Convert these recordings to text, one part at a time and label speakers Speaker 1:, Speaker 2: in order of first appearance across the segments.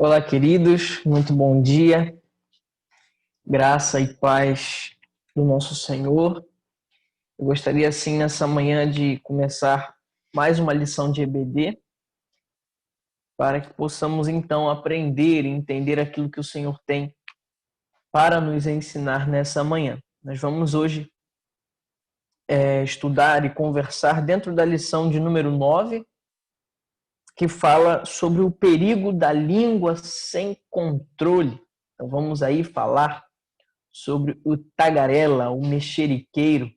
Speaker 1: Olá, queridos, muito bom dia, graça e paz do nosso Senhor. Eu gostaria, assim, nessa manhã de começar mais uma lição de EBD, para que possamos, então, aprender e entender aquilo que o Senhor tem para nos ensinar nessa manhã. Nós vamos hoje estudar e conversar dentro da lição de número 9, que fala sobre o perigo da língua sem controle. Então, vamos aí falar sobre o tagarela, o mexeriqueiro,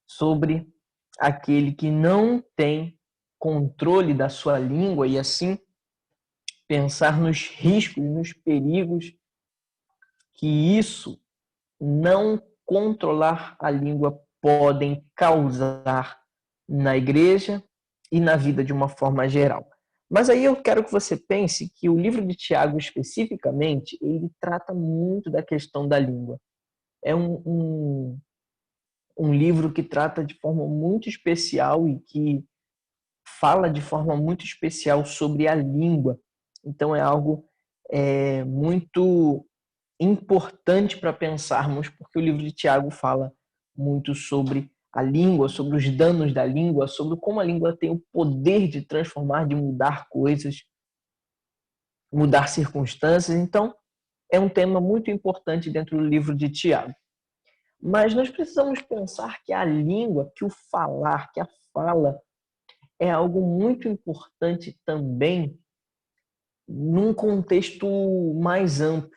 Speaker 1: sobre aquele que não tem controle da sua língua e assim pensar nos riscos, nos perigos que isso não controlar a língua podem causar na igreja e na vida de uma forma geral. Mas aí eu quero que você pense que o livro de Tiago, especificamente, ele trata muito da questão da língua. É um livro que trata de forma muito especial e que fala de forma muito especial sobre a língua. Então é algo muito importante para pensarmos, porque o livro de Tiago fala muito sobre a língua, sobre os danos da língua, sobre como a língua tem o poder de transformar, de mudar coisas, mudar circunstâncias. Então, é um tema muito importante dentro do livro de Tiago. Mas nós precisamos pensar que a língua, que o falar, que a fala é algo muito importante também num contexto mais amplo.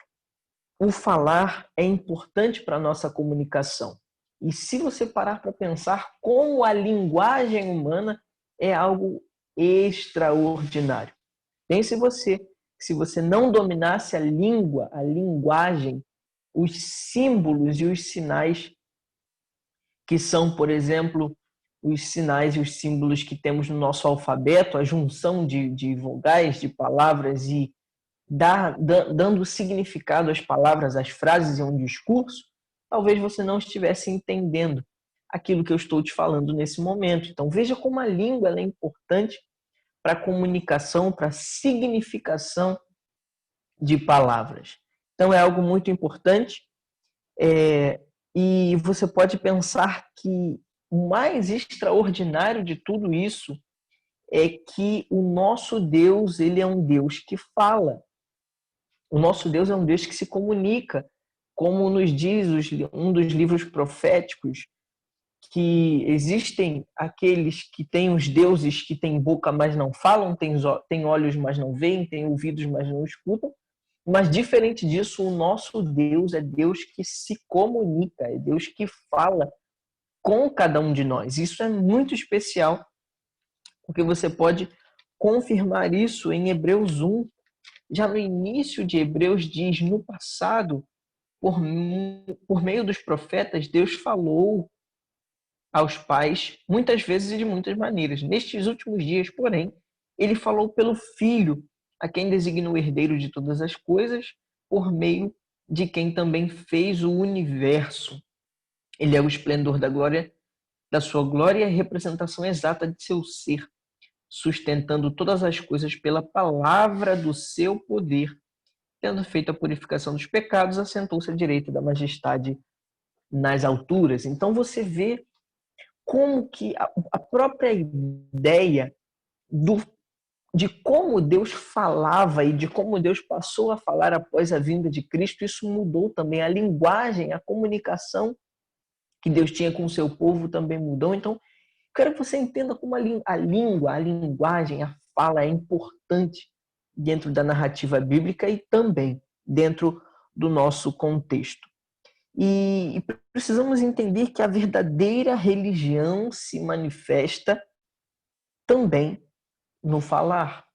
Speaker 1: O falar é importante para a nossa comunicação. E se você parar para pensar como a linguagem humana é algo extraordinário. Pense você, se você não dominasse a língua, a linguagem, os símbolos e os sinais que são, por exemplo, os sinais e os símbolos que temos no nosso alfabeto, a junção de vogais, de palavras e dando significado às palavras, às frases em um discurso, talvez você não estivesse entendendo aquilo que eu estou te falando nesse momento. Então, veja como a língua é importante para a comunicação, para a significação de palavras. Então, é algo muito importante. E você pode pensar que o mais extraordinário de tudo isso é que o nosso Deus, ele é um Deus que fala. O nosso Deus é um Deus que se comunica, como nos diz um dos livros proféticos, que existem aqueles que têm os deuses que têm boca, mas não falam, têm olhos, mas não veem, têm ouvidos, mas não escutam. Mas, diferente disso, o nosso Deus é Deus que se comunica, é Deus que fala com cada um de nós. Isso é muito especial, porque você pode confirmar isso em Hebreus 1. Já no início de Hebreus diz, no passado, por meio dos profetas, Deus falou aos pais, muitas vezes e de muitas maneiras. Nestes últimos dias, porém, ele falou pelo Filho, a quem designou herdeiro de todas as coisas, por meio de quem também fez o universo. Ele é o esplendor da glória, da sua glória e a representação exata de seu ser, sustentando todas as coisas pela palavra do seu poder. Tendo feito a purificação dos pecados, assentou-se à direita da majestade nas alturas. Então você vê como que a própria ideia de como Deus falava e de como Deus passou a falar após a vinda de Cristo, isso mudou também. A linguagem, a comunicação que Deus tinha com o seu povo também mudou. Então, quero que você entenda como a língua, a linguagem, a fala é importante dentro da narrativa bíblica e também dentro do nosso contexto. E precisamos entender que a verdadeira religião se manifesta também no falar.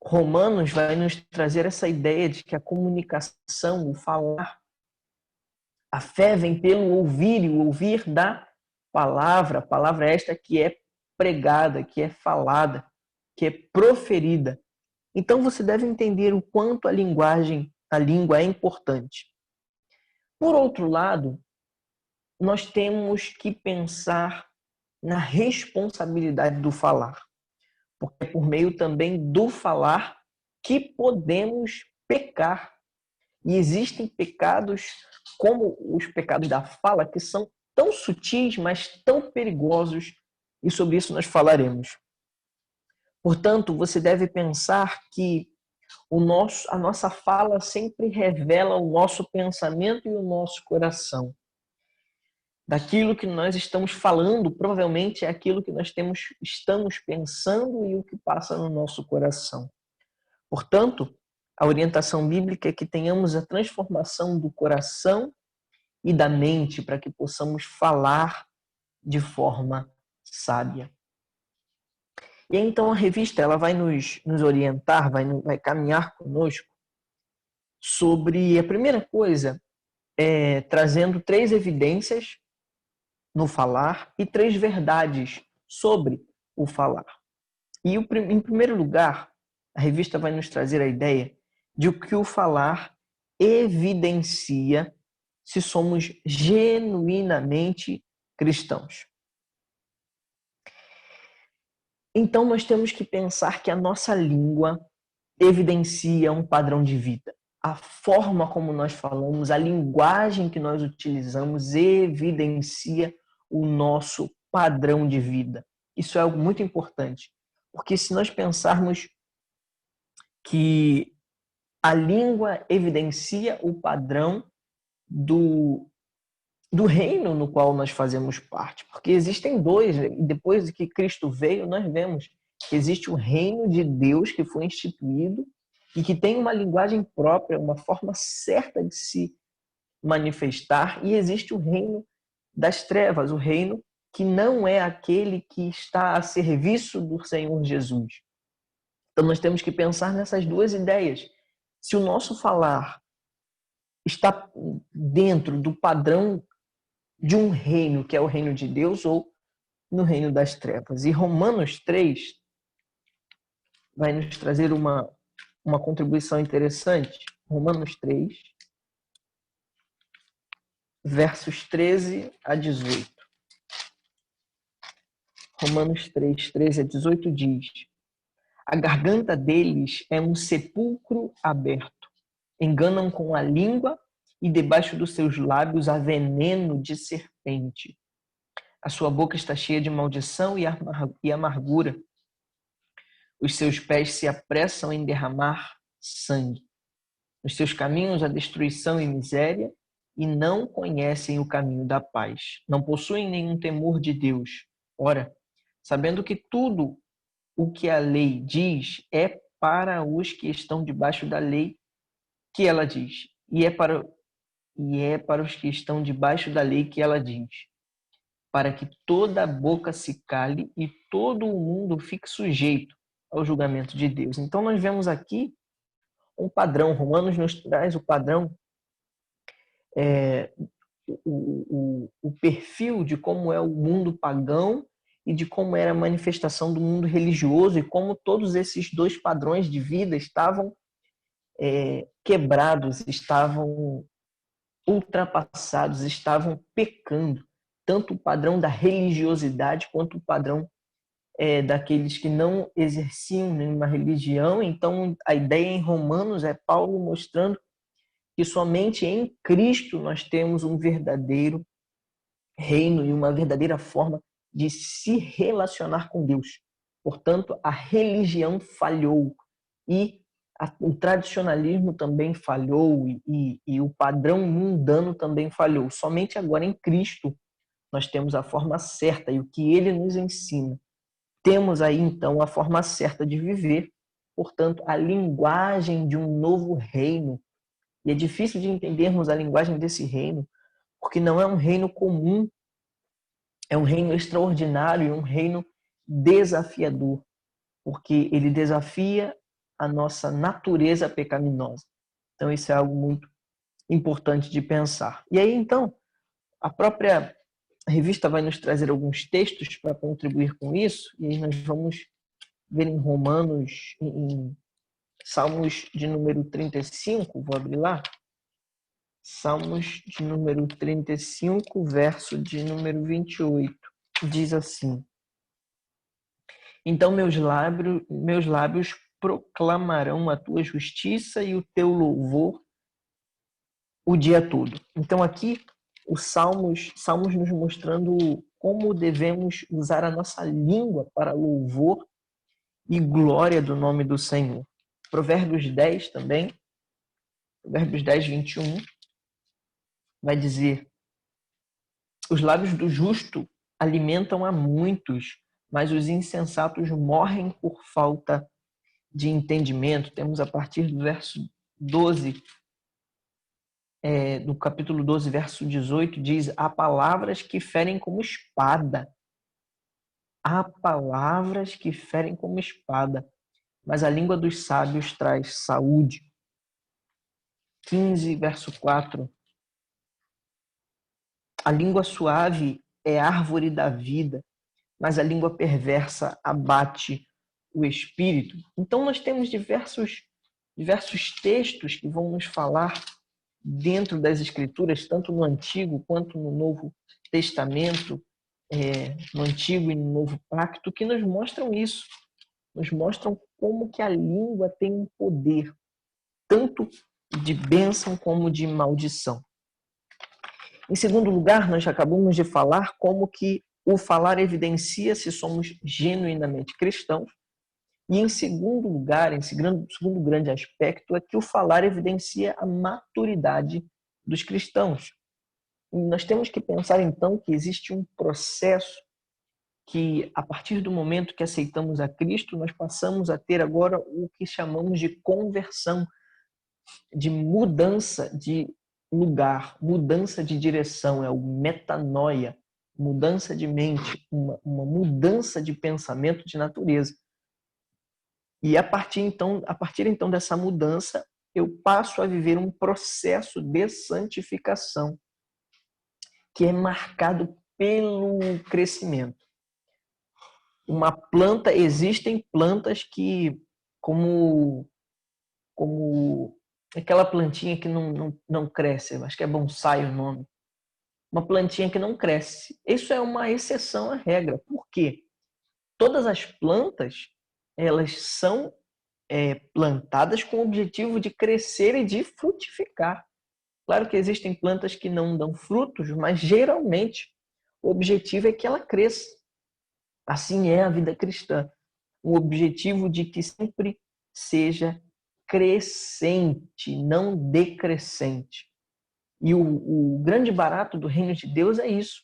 Speaker 1: Romanos vai nos trazer essa ideia de que a comunicação, o falar, a fé vem pelo ouvir e o ouvir da palavra, a palavra esta que é pregada, que é falada, que é proferida. Então você deve entender o quanto a língua é importante. Por outro lado, nós temos que pensar na responsabilidade do falar, porque é por meio também do falar que podemos pecar. E existem pecados, como os pecados da fala, que são tão sutis, mas tão perigosos, e sobre isso nós falaremos. Portanto, você deve pensar que a nossa fala sempre revela o nosso pensamento e o nosso coração. Daquilo que nós estamos falando, provavelmente é aquilo que nós estamos pensando e o que passa no nosso coração. Portanto, a orientação bíblica é que tenhamos a transformação do coração e da mente para que possamos falar de forma sábia. E então a revista ela vai nos orientar, vai caminhar conosco sobre a primeira coisa, trazendo 3 evidências no falar e 3 verdades sobre o falar. E em primeiro lugar, a revista vai nos trazer a ideia de que o falar evidencia se somos genuinamente cristãos. Então, nós temos que pensar que a nossa língua evidencia um padrão de vida. A forma como nós falamos, a linguagem que nós utilizamos evidencia o nosso padrão de vida. Isso é algo muito importante, porque se nós pensarmos que a língua evidencia o padrão do reino no qual nós fazemos parte, porque existem 2, e depois que Cristo veio, nós vemos que existe o reino de Deus que foi instituído e que tem uma linguagem própria, uma forma certa de se manifestar, e existe o reino das trevas, o reino que não é aquele que está a serviço do Senhor Jesus. Então nós temos que pensar nessas 2 ideias. Se o nosso falar está dentro do padrão de um reino, que é o reino de Deus, ou no reino das trevas. E Romanos 3 vai nos trazer uma contribuição interessante. Romanos 3, versos 13 a 18. Romanos 3, 13 a 18 diz: a garganta deles é um sepulcro aberto. Enganam com a língua e debaixo dos seus lábios há veneno de serpente. A sua boca está cheia de maldição e amargura. Os seus pés se apressam em derramar sangue. Nos seus caminhos há destruição e miséria, e não conhecem o caminho da paz. Não possuem nenhum temor de Deus. Ora, sabendo que tudo o que a lei diz é para os que estão debaixo da lei, que ela diz, e é para os que estão debaixo da lei que ela diz, para que toda a boca se cale e todo o mundo fique sujeito ao julgamento de Deus. Então nós vemos aqui um padrão. Romanos nos traz o padrão, o perfil de como é o mundo pagão e de como era a manifestação do mundo religioso, e como todos esses 2 padrões de vida estavam quebrados, estavam ultrapassados, estavam pecando. Tanto o padrão da religiosidade quanto o padrão daqueles que não exerciam nenhuma religião. Então, a ideia em Romanos é Paulo mostrando que somente em Cristo nós temos um verdadeiro reino e uma verdadeira forma de se relacionar com Deus. Portanto, a religião falhou e o tradicionalismo também falhou e o padrão mundano também falhou. Somente agora em Cristo nós temos a forma certa e o que ele nos ensina. Temos aí então a forma certa de viver, portanto, a linguagem de um novo reino. E é difícil de entendermos a linguagem desse reino, porque não é um reino comum, é um reino extraordinário, um reino desafiador, porque ele desafia a nossa natureza pecaminosa. Então isso é algo muito importante de pensar. E aí então, a própria revista vai nos trazer alguns textos para contribuir com isso, e aí nós vamos ver em Romanos, em Salmos de número 35, vou abrir lá. Salmos de número 35, verso de número 28. Diz assim: então meus lábios proclamarão a tua justiça e o teu louvor o dia todo. Então aqui os Salmos nos mostrando como devemos usar a nossa língua para louvor e glória do nome do Senhor. Provérbios 10 também, Provérbios 10, 21, vai dizer: os lábios do justo alimentam a muitos, mas os insensatos morrem por falta de entendimento. Temos a partir do verso 12, do capítulo 12, verso 18, diz: há palavras que ferem como espada. Há palavras que ferem como espada, mas a língua dos sábios traz saúde. 15, verso 4. A língua suave é árvore da vida, mas a língua perversa abate o espírito. Então nós temos diversos textos que vão nos falar dentro das Escrituras, tanto no Antigo quanto no Novo Testamento, no Antigo e no Novo Pacto, que nos mostram isso. Nos mostram como que a língua tem um poder, tanto de bênção como de maldição. Em segundo lugar, nós acabamos de falar como que o falar evidencia se somos genuinamente cristãos. E em segundo lugar, segundo grande aspecto, é que o falar evidencia a maturidade dos cristãos. E nós temos que pensar, então, que existe um processo que, a partir do momento que aceitamos a Cristo, nós passamos a ter agora o que chamamos de conversão, de mudança de lugar, mudança de direção, é o metanoia, mudança de mente, uma mudança de pensamento, de natureza. E a partir então dessa mudança, eu passo a viver um processo de santificação que é marcado pelo crescimento. Existem plantas que, como aquela plantinha que não cresce, acho que é bonsai o nome, uma plantinha que não cresce. Isso é uma exceção à regra. Por quê? Todas as plantas, elas são plantadas com o objetivo de crescer e de frutificar. Claro que existem plantas que não dão frutos, mas geralmente o objetivo é que ela cresça. Assim é a vida cristã. O objetivo de que sempre seja crescente, não decrescente. E o grande barato do reino de Deus é isso,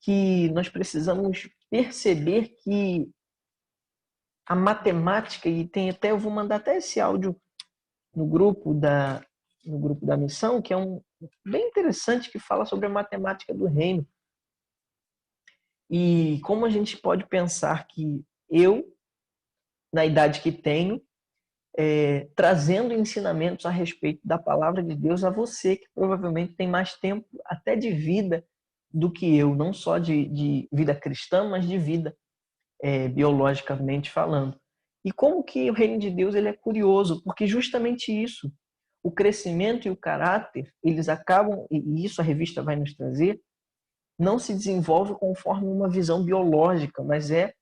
Speaker 1: que nós precisamos perceber que a matemática, e tem até, eu vou mandar até esse áudio no grupo da missão, que é bem interessante, que fala sobre a matemática do reino. E como a gente pode pensar que eu, na idade que tenho, trazendo ensinamentos a respeito da palavra de Deus a você, que provavelmente tem mais tempo até de vida do que eu, não só de vida cristã, mas de vida biologicamente falando. E como que o reino de Deus ele é curioso, porque justamente isso, o crescimento e o caráter, eles acabam, e isso a revista vai nos trazer, não se desenvolve conforme uma visão biológica, mas é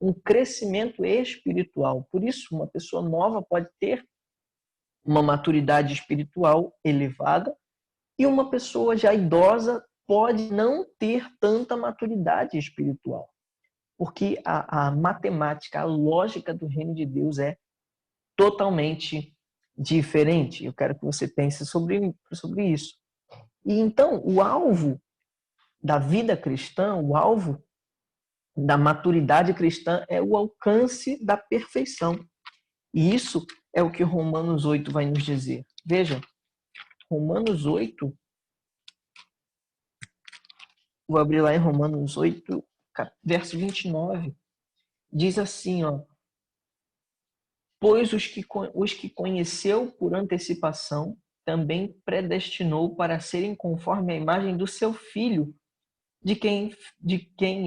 Speaker 1: um crescimento espiritual. Por isso, uma pessoa nova pode ter uma maturidade espiritual elevada e uma pessoa já idosa pode não ter tanta maturidade espiritual. Porque a matemática, a lógica do reino de Deus é totalmente diferente. Eu quero que você pense sobre isso. E então, o alvo da vida cristã, o alvo da maturidade cristã é o alcance da perfeição. E isso é o que Romanos 8 vai nos dizer. Veja, Romanos 8, vou abrir lá em Romanos 8, verso 29, diz assim, ó: pois os que conheceu por antecipação, também predestinou para serem conforme a imagem do seu Filho, de quem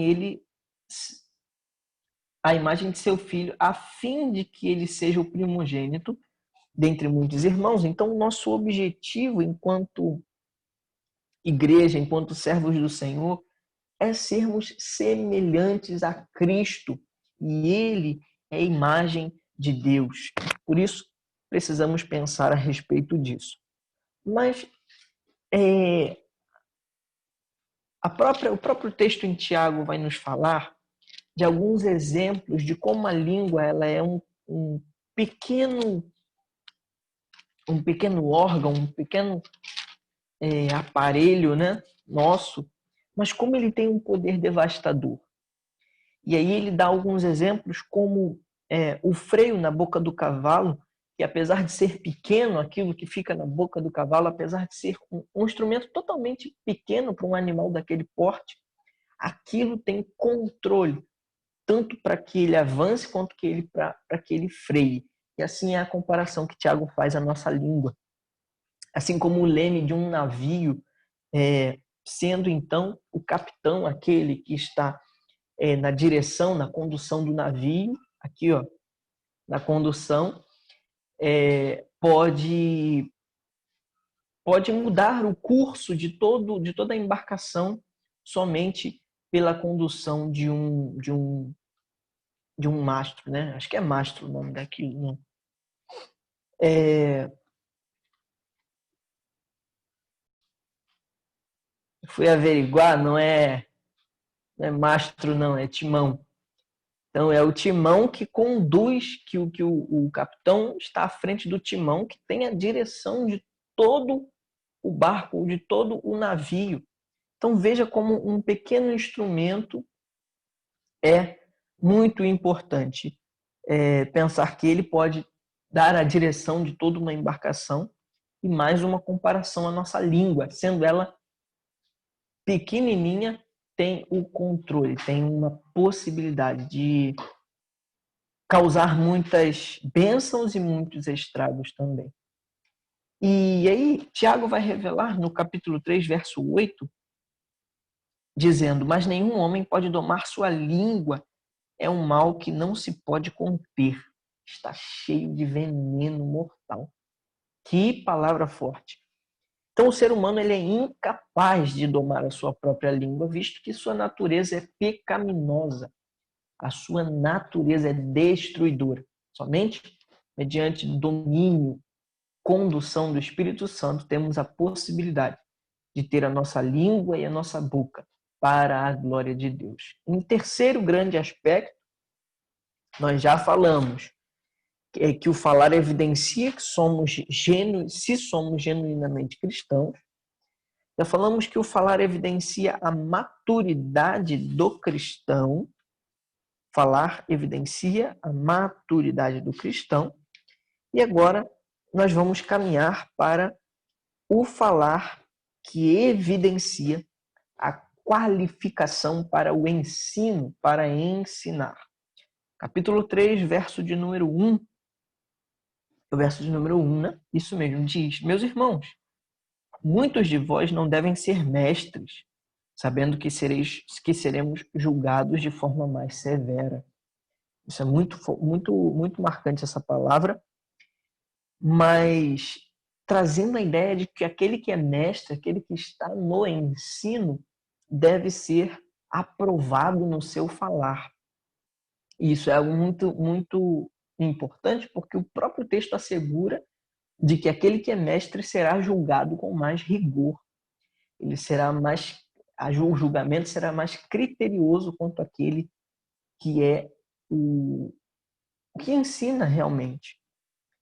Speaker 1: ele, a imagem de seu Filho, a fim de que ele seja o primogênito dentre muitos irmãos. Então, o nosso objetivo enquanto igreja, enquanto servos do Senhor, é sermos semelhantes a Cristo. E Ele é a imagem de Deus. Por isso, precisamos pensar a respeito disso. Mas o próprio texto em Tiago vai nos falar de alguns exemplos de como a língua ela é um pequeno órgão, um pequeno aparelho, né, nosso, mas como ele tem um poder devastador. E aí ele dá alguns exemplos como o freio na boca do cavalo, que apesar de ser pequeno, aquilo que fica na boca do cavalo, apesar de ser um instrumento totalmente pequeno para um animal daquele porte, aquilo tem controle, tanto para que ele avance quanto para que ele freie. E assim é a comparação que Tiago faz à nossa língua. Assim como o leme de um navio, sendo então o capitão aquele que está na direção, na condução do navio, aqui ó, na condução, pode mudar o curso de toda a embarcação somente pela condução de um mastro, né? Acho que é mastro o nome daquilo, né? Fui averiguar, não é mastro, não, é timão. Então, é o timão que conduz, que o capitão está à frente do timão, que tem a direção de todo o barco, de todo o navio. Então, veja como um pequeno instrumento é muito importante. Pensar que ele pode dar a direção de toda uma embarcação e mais uma comparação à nossa língua, sendo ela pequenininha, tem o controle, tem uma possibilidade de causar muitas bênçãos e muitos estragos também. E aí, Tiago vai revelar no capítulo 3, verso 8, dizendo: mas nenhum homem pode domar sua língua, é um mal que não se pode conter, está cheio de veneno mortal. Que palavra forte! Então, o ser humano ele é incapaz de domar a sua própria língua, visto que sua natureza é pecaminosa. A sua natureza é destruidora. Somente mediante domínio, condução do Espírito Santo, temos a possibilidade de ter a nossa língua e a nossa boca para a glória de Deus. Em terceiro grande aspecto, nós já falamos que o falar evidencia que se somos genuinamente cristãos. Já falamos que o falar evidencia a maturidade do cristão. Falar evidencia a maturidade do cristão. E agora nós vamos caminhar para o falar que evidencia a qualificação para o ensino, para ensinar. Capítulo 3, verso de número 1. O verso de número 1, né? Isso mesmo, diz: meus irmãos, muitos de vós não devem ser mestres, sabendo que seremos julgados de forma mais severa. Isso é muito marcante, essa palavra, mas trazendo a ideia de que aquele que é mestre, aquele que está no ensino, deve ser aprovado no seu falar. E isso é algo muito importante, porque o próprio texto assegura de que aquele que é mestre será julgado com mais rigor. Ele será o julgamento será mais criterioso quanto aquele que é o que ensina realmente.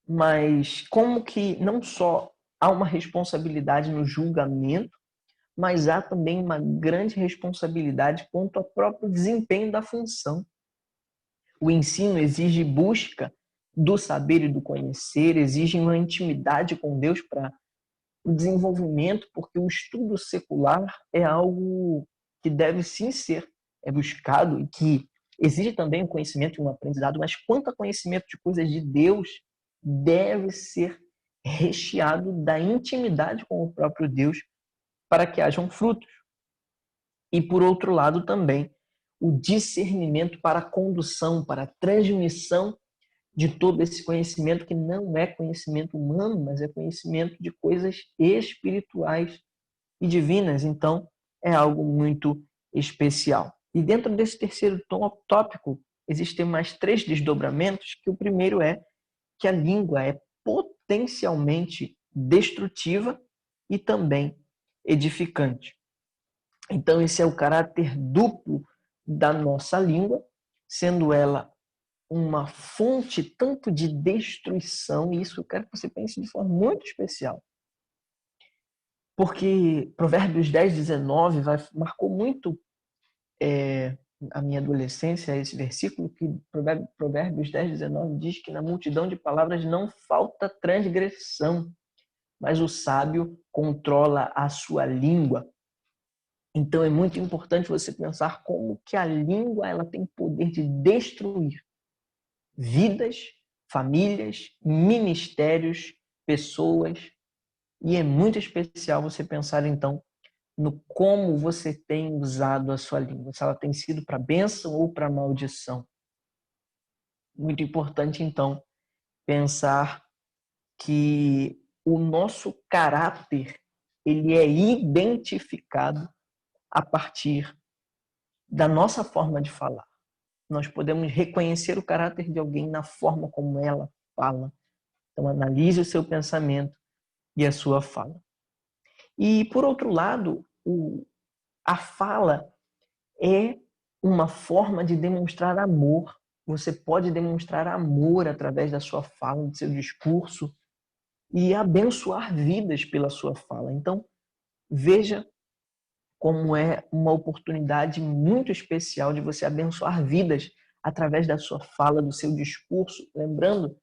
Speaker 1: Mas como que não só há uma responsabilidade no julgamento, mas há também uma grande responsabilidade quanto ao próprio desempenho da função. O ensino exige busca do saber e do conhecer, exige uma intimidade com Deus para o desenvolvimento, porque o estudo secular é algo que deve sim ser buscado e que exige também um conhecimento e um aprendizado, mas quanto a conhecimento de coisas de Deus, deve ser recheado da intimidade com o próprio Deus para que hajam frutos. E, por outro lado, também o discernimento para a condução, para a transmissão de todo esse conhecimento, que não é conhecimento humano, mas é conhecimento de coisas espirituais e divinas. Então, é algo muito especial. E dentro desse terceiro tópico, existem mais 3 desdobramentos, que o primeiro é que a língua é potencialmente destrutiva e também edificante. Então, esse é o caráter duplo da nossa língua, sendo ela uma fonte tanto de destruição, e isso eu quero que você pense de forma muito especial. Porque Provérbios 10, 19 marcou muito a minha adolescência, esse versículo, que Provérbios 10, 19 diz que na multidão de palavras não falta transgressão, mas o sábio controla a sua língua. Então é muito importante você pensar como que a língua ela tem poder de destruir vidas, famílias, ministérios, pessoas. E é muito especial você pensar então no como você tem usado a sua língua, se ela tem sido para bênção ou para maldição. Muito importante então pensar que o nosso caráter ele é identificado a partir da nossa forma de falar. Nós podemos reconhecer o caráter de alguém na forma como ela fala. Então, analise o seu pensamento e a sua fala. E, por outro lado, a fala é uma forma de demonstrar amor. Você pode demonstrar amor através da sua fala, do seu discurso, e abençoar vidas pela sua fala. Então, veja como é uma oportunidade muito especial de você abençoar vidas através da sua fala, do seu discurso. Lembrando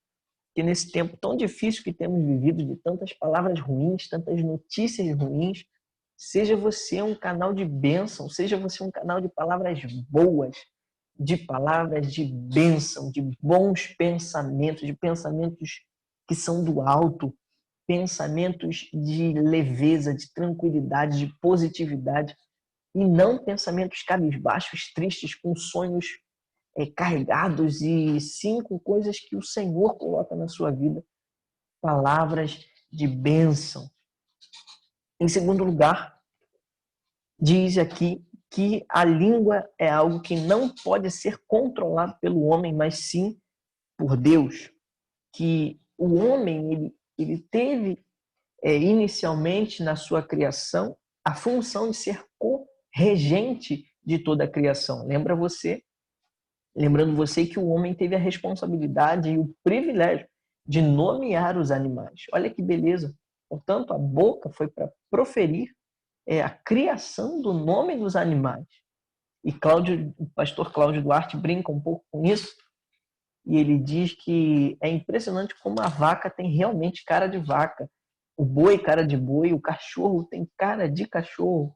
Speaker 1: que nesse tempo tão difícil que temos vivido, de tantas palavras ruins, tantas notícias ruins, seja você um canal de bênção, seja você um canal de palavras boas, de palavras de bênção, de bons pensamentos, de pensamentos que são do alto, pensamentos de leveza, de tranquilidade, de positividade, e não pensamentos cabisbaixos, tristes, com sonhos carregados, e sim com coisas que o Senhor coloca na sua vida, palavras de bênção. Em segundo lugar, diz aqui que a língua é algo que não pode ser controlado pelo homem, mas sim por Deus. Que o homem ele teve inicialmente na sua criação a função de ser co-regente de toda a criação. Lembrando você que o homem teve a responsabilidade e o privilégio de nomear os animais. Olha que beleza! Portanto, a boca foi para proferir a criação do nome dos animais. E o pastor Cláudio Duarte brinca um pouco com isso, e ele diz que é impressionante como a vaca tem realmente cara de vaca, o boi cara de boi, o cachorro tem cara de cachorro.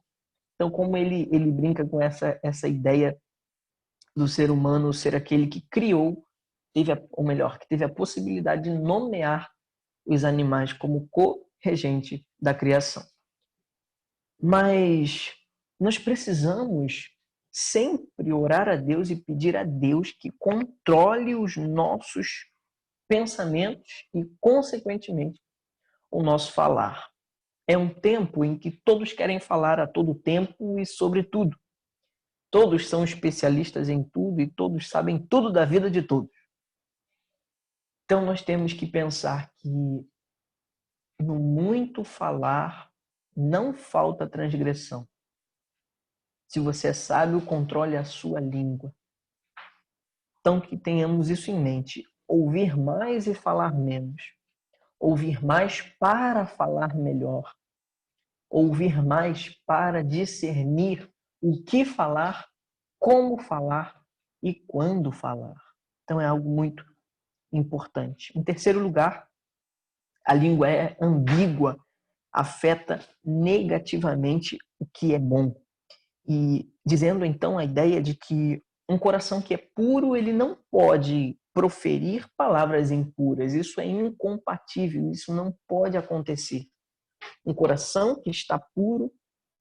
Speaker 1: Então, como ele brinca com essa ideia do ser humano ser aquele que criou, que teve a possibilidade de nomear os animais como co-regente da criação. Mas nós precisamos sempre orar a Deus e pedir a Deus que controle os nossos pensamentos e, consequentemente, o nosso falar. É um tempo em que todos querem falar a todo tempo e sobre tudo. Todos são especialistas em tudo e todos sabem tudo da vida de todos. Então nós temos que pensar que no muito falar não falta transgressão. Se você é sábio, controle a sua língua. Então que tenhamos isso em mente. Ouvir mais e falar menos. Ouvir mais para falar melhor. Ouvir mais para discernir o que falar, como falar e quando falar. Então é algo muito importante. Em terceiro lugar, a língua é ambígua, afeta negativamente o que é bom. E dizendo então a ideia de que um coração que é puro, ele não pode proferir palavras impuras. Isso é incompatível, isso não pode acontecer. Um coração que está puro,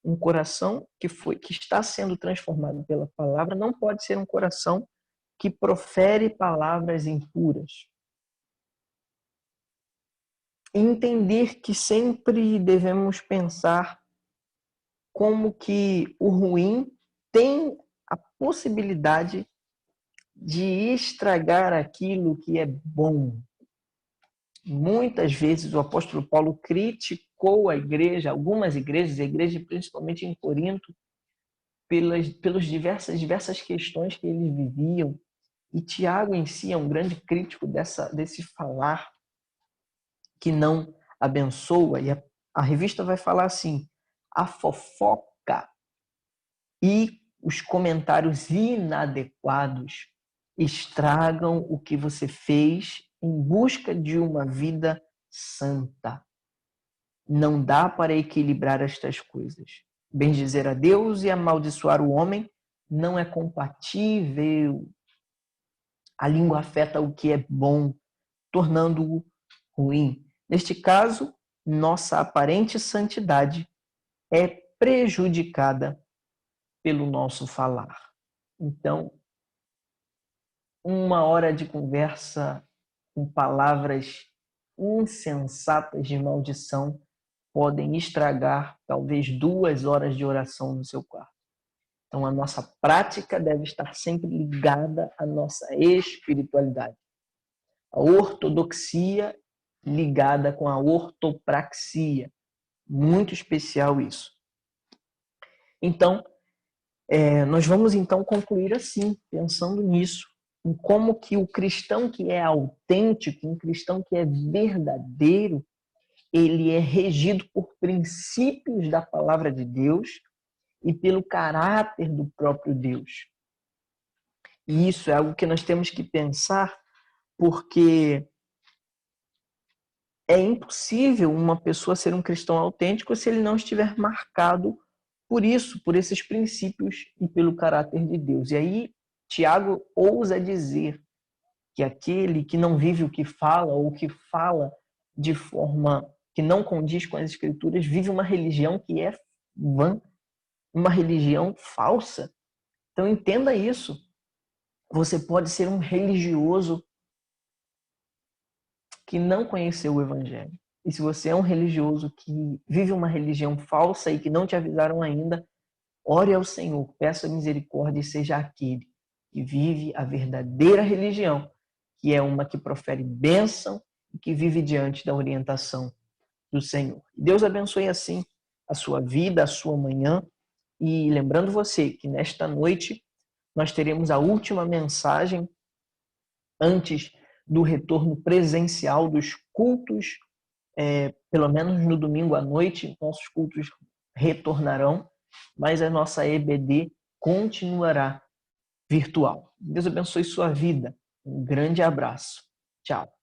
Speaker 1: um coração que está sendo transformado pela palavra, não pode ser um coração que profere palavras impuras. E entender que sempre devemos pensar como que o ruim tem a possibilidade de estragar aquilo que é bom. Muitas vezes o apóstolo Paulo criticou a igreja, algumas igrejas, a igreja principalmente em Corinto, pelas diversas questões que eles viviam. E Tiago em si é um grande crítico desse falar que não abençoa. E a revista vai falar assim: a fofoca e os comentários inadequados estragam o que você fez em busca de uma vida santa. Não dá para equilibrar estas coisas. Bendizer a Deus e amaldiçoar o homem não é compatível. A língua afeta o que é bom, tornando-o ruim. Neste caso, nossa aparente santidade é prejudicada pelo nosso falar. Então, uma hora de conversa com palavras insensatas de maldição podem estragar talvez 2 horas de oração no seu quarto. Então, a nossa prática deve estar sempre ligada à nossa espiritualidade. A ortodoxia ligada com a ortopraxia. Muito especial isso. Então, nós vamos então concluir assim, pensando nisso, em como que o cristão que é autêntico, um cristão que é verdadeiro, ele é regido por princípios da palavra de Deus e pelo caráter do próprio Deus. E isso é algo que nós temos que pensar, porque é impossível uma pessoa ser um cristão autêntico se ele não estiver marcado por isso, por esses princípios e pelo caráter de Deus. E aí, Tiago ousa dizer que aquele que não vive o que fala ou que fala de forma que não condiz com as Escrituras vive uma religião que é vã, uma religião falsa. Então entenda isso. Você pode ser um religioso que não conheceu o Evangelho. E se você é um religioso que vive uma religião falsa e que não te avisaram ainda, ore ao Senhor, peça misericórdia e seja aquele que vive a verdadeira religião, que é uma que profere bênção e que vive diante da orientação do Senhor. Deus abençoe assim a sua vida, a sua manhã. E lembrando você que nesta noite nós teremos a última mensagem antes do retorno presencial dos cultos, pelo menos no domingo à noite, nossos cultos retornarão, mas a nossa EBD continuará virtual. Deus abençoe sua vida. Um grande abraço. Tchau.